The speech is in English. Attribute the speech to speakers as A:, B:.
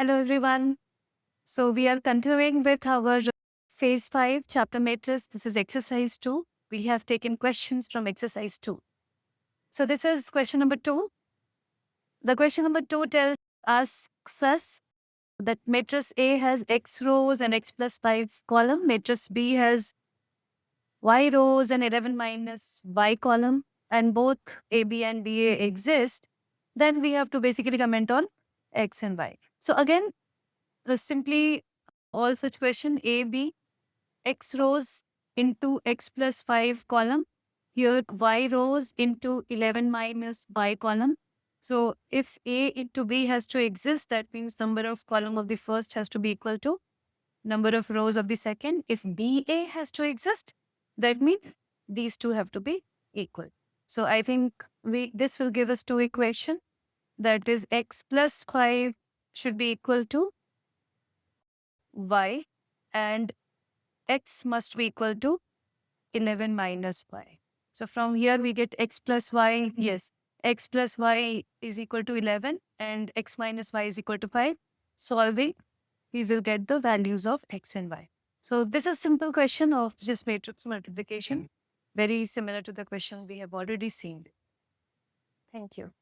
A: Hello everyone. So we are continuing with our phase 5 chapter matrix. This is exercise 2. We have taken questions from exercise 2. So this is question number 2. The question number 2 asks us that matrix A has x rows and x plus 5 column. Matrix B has y rows and 11 minus y column. And both AB and BA exist. Then we have to basically comment on x and y. So again, simply all such question A, B, x rows into x plus 5 column. Here y rows into 11 minus y column. So if A into B has to exist, that means number of column of the first has to be equal to number of rows of the second. If BA has to exist, that means these two have to be equal. So I think this will give us two equation. That is x plus 5 should be equal to y and x must be equal to 11 minus y. So from here we get x plus y. Yes, x plus y is equal to 11 and x minus y is equal to 5. Solving, we will get the values of x and y. So this is simple question of just matrix multiplication. Very similar to the question we have already seen. Thank you.